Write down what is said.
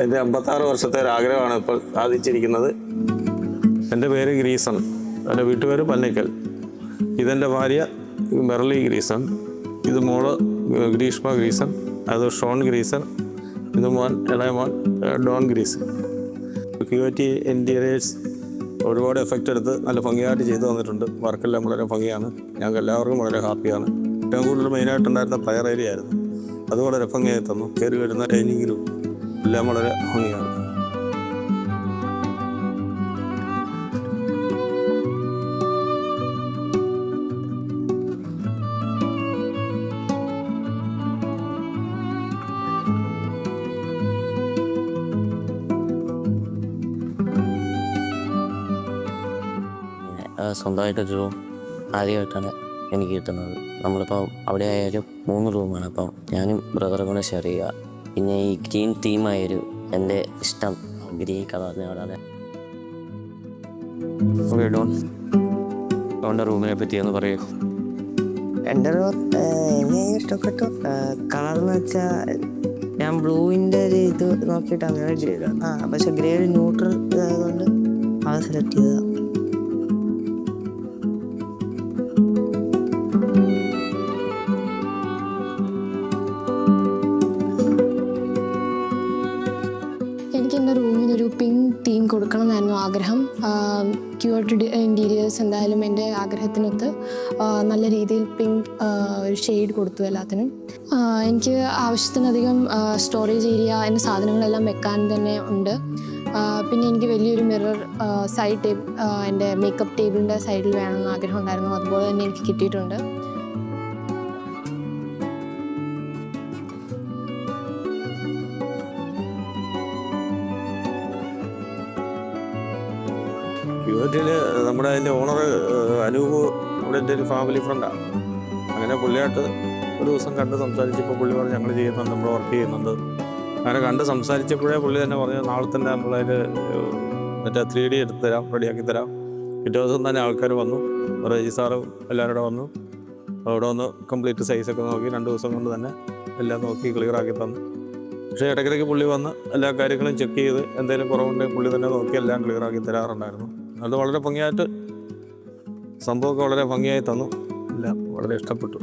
എൻ്റെ 56 വർഷത്തെ ഒരു ആഗ്രഹമാണ് ഇപ്പോൾ സാധിച്ചിരിക്കുന്നത്. എൻ്റെ പേര് ഗ്രീസൺ, എൻ്റെ വീട്ടുപേര് പന്നിക്കൽ. ഇതെൻ്റെ ഭാര്യ മെർലി ഗ്രീസൺ, ഇത് മോള് ഗ്രീഷ്മ ഗ്രീസൺ, അത് ഷോൺ ഗ്രീസൺ, ഇത് മോൻ ഇളയമോൻ ഡോൺ ഗ്രീസൺ. QAT ഇൻറ്റീരിയേഴ്സ് ഒരുപാട് എഫക്റ്റ് എടുത്ത് നല്ല ഭംഗിയായിട്ട് ചെയ്തു തന്നിട്ടുണ്ട്. വർക്കെല്ലാം വളരെ ഭംഗിയാണ്. ഞങ്ങൾക്ക് എല്ലാവർക്കും വളരെ ഹാപ്പിയാണ്. ഏറ്റവും കൂടുതൽ മെയിനായിട്ടുണ്ടായിരുന്ന പ്ലെയർ ഏരിയ ആയിരുന്നു, അത് വളരെ ഭംഗിയായി തന്നു. കയറി വരുന്ന ഡൈനിങ്ങിലും എല്ലാം വളരെ ഭംഗിയാണ്. സ്വന്തമായിട്ടൊരു റൂം ആദ്യമായിട്ടാണ് എനിക്ക് കിട്ടുന്നത്. നമ്മളിപ്പോൾ അവിടെ ആയാലും 3 റൂമാണ്. അപ്പം ഞാനും ബ്രദറും കൂടെ ഷെയർ ചെയ്യുക. പിന്നെ ഈ ഗ്രീൻ തീമായൊരു എൻ്റെ ഇഷ്ടം ഗ്രീൻ കളറിനോടാണ്. ഡോണിൻ്റെ റൂമിനെ പറ്റിയെന്ന് പറയൂ. എൻ്റെ റൂം എന്നെ ഇഷ്ടപ്പെട്ടു. കളറെന്ന് വെച്ചാൽ ഞാൻ ബ്ലൂവിൻ്റെ ഒരു ഇത് നോക്കിയിട്ട് അങ്ങനെ ചെയ്തതാണ്. പക്ഷെ ഗ്രേ ഒരു ന്യൂട്രൽ ഇതായതുകൊണ്ട് അത് സെലക്ട് ചെയ്തതാണ്. എനിക്ക് എൻ്റെ റൂമിനൊരു പിങ്ക് തീം കൊടുക്കണം എന്നായിരുന്നു ആഗ്രഹം. QAT ഇൻറ്റീരിയേഴ്സ് എന്തായാലും എൻ്റെ ആഗ്രഹത്തിനൊത്ത് നല്ല രീതിയിൽ പിങ്ക് ഒരു ഷെയ്ഡ് കൊടുത്തു എല്ലാത്തിനും. എനിക്ക് ആവശ്യത്തിനധികം സ്റ്റോറേജ് ഏരിയ, എൻ്റെ സാധനങ്ങളെല്ലാം വെക്കാൻ തന്നെ ഉണ്ട്. പിന്നെ എനിക്ക് വലിയൊരു മിറർ സൈഡ് ടേബിൾ, എൻ്റെ മേക്കപ്പ് ടേബിളിൻ്റെ സൈഡിൽ വേണമെന്ന് ആഗ്രഹം ഉണ്ടായിരുന്നു. അതുപോലെ തന്നെ എനിക്ക് കിട്ടിയിട്ടുണ്ട്. QAT നമ്മുടെ അതിൻ്റെ ഓണർ അനൂപ് അവിടെ എൻ്റെ ഒരു ഫാമിലി ഫ്രണ്ടാണ്. അങ്ങനെ പുള്ളിയായിട്ട് ഒരു ദിവസം കണ്ട് സംസാരിച്ചപ്പോൾ പുള്ളി പറഞ്ഞു ഞങ്ങൾ ചെയ്യുന്നുണ്ട്, നമ്മൾ വർക്ക് ചെയ്യുന്നുണ്ട്. അങ്ങനെ കണ്ട് സംസാരിച്ചപ്പോഴേ പുള്ളി തന്നെ പറഞ്ഞു നാളെ തന്നെ നമ്മളതിൽ മറ്റേ 3D എടുത്ത് തരാം, റെഡിയാക്കി തരാം. പിറ്റേ ദിവസം തന്നെ ആൾക്കാർ വന്നു, റേജി സാറും എല്ലാവരും കൂടെ വന്നു. അവിടെ വന്ന് കംപ്ലീറ്റ് സൈസൊക്കെ നോക്കി 2 ദിവസം കൊണ്ട് തന്നെ എല്ലാം നോക്കി ക്ലിയറാക്കി തന്നു. പക്ഷേ ഇടയ്ക്കിടയ്ക്ക് പുള്ളി വന്ന് എല്ലാ കാര്യങ്ങളും ചെക്ക് ചെയ്ത് എന്തെങ്കിലും കുറവുണ്ടെങ്കിൽ പുള്ളി തന്നെ നോക്കി എല്ലാം ക്ലിയറാക്കി തരാറുണ്ടായിരുന്നു. അത് വളരെ ഭംഗിയായിട്ട് സംഭവമൊക്കെ വളരെ ഭംഗിയായി തന്നു. എല്ലാം വളരെ ഇഷ്ടപ്പെട്ടു.